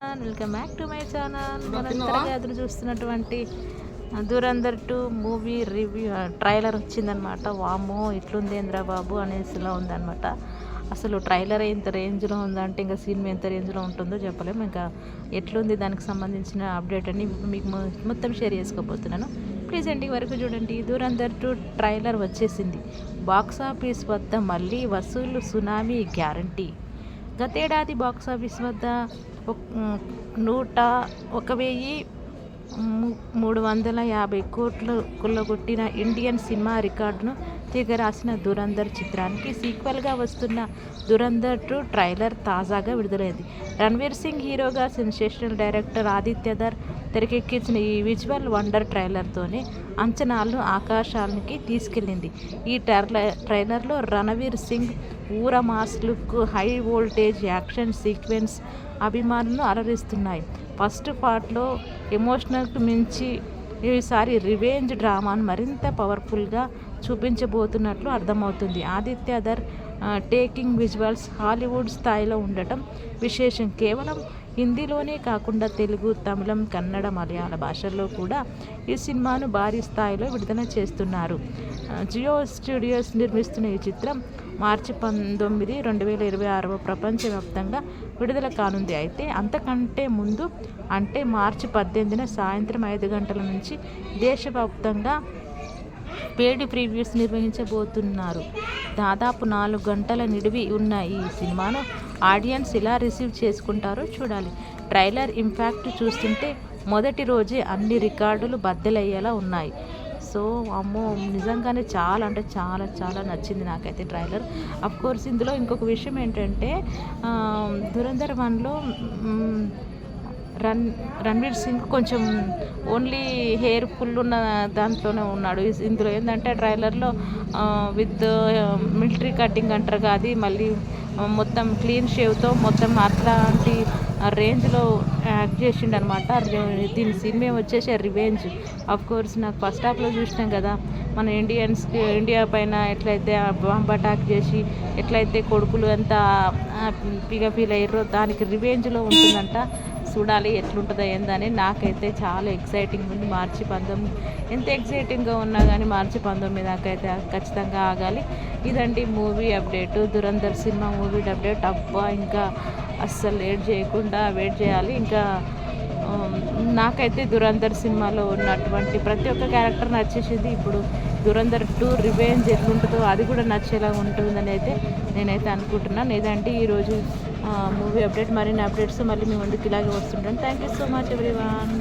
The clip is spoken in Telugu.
Welcome back to my channel. మనం త్వరగా ఎదురు చూస్తున్నటువంటి ధురంధర్ 2 మూవీ రివ్యూ ట్రైలర్ వచ్చిందనమాట. వామ్మో ఇట్లుంది ఏంద్రా బాబు అనేసిలా ఉందన్నమాట. అసలు ట్రైలర్ ఇంత రేంజ్లో ఉందంటే ఇంకా సినిమా ఎంత రేంజ్లో ఉంటుందో చెప్పలేము. ఇంకా ఎట్లుంది దానికి సంబంధించిన అప్డేట్ అని మీకు మొత్తం షేర్ చేసుకోబోతున్నాను. ప్లీజ్ ఎండింగ్ వరకు చూడండి. ధురంధర్ 2 ట్రైలర్ వచ్చేసింది. బాక్సాఫీస్ వద్ద మళ్ళీ వసూలు సునామీ గ్యారంటీ. గతేడాది బాక్సాఫీస్ వద్ద 1,350 కోట్లు కొల్లగొట్టిన ఇండియన్ సినిమా రికార్డును తిరగరాసిన ధురంధర్ చిత్రానికి సీక్వెల్గా వస్తున్న ధురంధర్ 2 ట్రైలర్ తాజాగా విడుదలైంది. రణ్వీర్ సింగ్ హీరోగా సెన్సేషనల్ డైరెక్టర్ ఆదిత్యధర్ తెరకెక్కించిన ఈ విజువల్ వండర్ ట్రైలర్తోనే అంచనాలను ఆకాశానికి తీసుకెళ్లింది. ఈ ట్రైలర్లో రణవీర్ సింగ్ ఊర mass look, high voltage action sequence అభిమానులను అలరిస్తున్నాయి. ఫస్ట్ పార్ట్లో ఎమోషనల్కు మించి ఈసారి రివెంజ్ డ్రామాను మరింత పవర్ఫుల్గా చూపించబోతున్నట్లు అర్థమవుతుంది. ఆదిత్యధర్ టేకింగ్ విజువల్స్ హాలీవుడ్ స్థాయిలో ఉండటం విశేషం. కేవలం హిందీలోనే కాకుండా తెలుగు, తమిళం, కన్నడ, మలయాళ భాషల్లో కూడా ఈ సినిమాను భారీ స్థాయిలో విడుదల చేస్తున్నారు. జియో స్టూడియోస్ నిర్మిస్తున్న ఈ చిత్రం మార్చి 19, 2026 ప్రపంచవ్యాప్తంగా విడుదల కానుంది. అయితే అంతకంటే ముందు అంటే మార్చి 18 సాయంత్రం 5 గంటల నుంచి దేశవ్యాప్తంగా పేడ్ ప్రీవ్యూస్ నిర్వహించబోతున్నారు. దాదాపు 4 గంటల నిడివి ఉన్న ఈ సినిమాను ఆడియన్స్ ఇలా రిసీవ్ చేసుకుంటారో చూడాలి. ట్రైలర్ ఇంపాక్ట్ చూస్తుంటే మొదటి రోజే అన్ని రికార్డులు బద్దలయ్యేలా ఉన్నాయి. సో అమ్మో నిజంగానే చాలా అంటే చాలా చాలా నచ్చింది నాకైతే ట్రైలర్. అఫ్కోర్స్ ఇందులో ఇంకొక విషయం ఏంటంటే ధురంధర్ 1లో రణ్వీర్ సింగ్ కొంచెం ఓన్లీ హెయిర్ ఫుల్ ఉన్న దాంట్లోనే ఉన్నాడు. ఇందులో ఏంటంటే ట్రైలర్లో విత్ మిలిటరీ కటింగ్ అంటారు అది మళ్ళీ మొత్తం క్లీన్ షేవ్తో మొత్తం అట్లాంటి రేంజ్లో యాక్ట్ చేసిండు అనమాట. దీని సినిమా వచ్చేసి రివెంజ్. కోర్స్ నాకు ఫస్ట్ హాఫ్లో చూసినాం కదా మన ఇండియా పైన ఎట్లయితే బాంబ్ అటాక్ చేసి ఎట్లయితే కొడుకులు ఎంత హ్యాపీగా ఫీల్ అయ్యారో దానికి రివెంజ్లో ఉంటుందంట. చూడాలి ఎట్లుంటుందో ఏందని. నాకైతే చాలా ఎక్సైటింగ్ ఉంది. మార్చి 19 ఎంత ఎక్సైటింగ్గా ఉన్నా కానీ మార్చి 19 దాకైతే ఖచ్చితంగా ఆగాలి. ఇదండి movie update, Dhurandhar cinema movie update. అబ్బా ఇంకా అస్సలు లేట్ చేయకుండా వెయిట్ చేయాలి. ఇంకా నాకైతే ధురంధర్ సినిమాలో ఉన్నటువంటి ప్రతి ఒక్క క్యారెక్టర్ నచ్చేసింది. ఇప్పుడు ధురంధర్ 2 రివెంజ్ ఎట్లుంటుందో అది కూడా నచ్చేలా ఉంటుందని అయితే నేనైతే అనుకుంటున్నాను. ఇదంటే ఈరోజు మూవీ అప్డేట్. మరిన్ని అప్డేట్స్ మళ్ళీ మీ ముందుకు ఇలాగే వస్తుంటాను. Thank you so much everyone.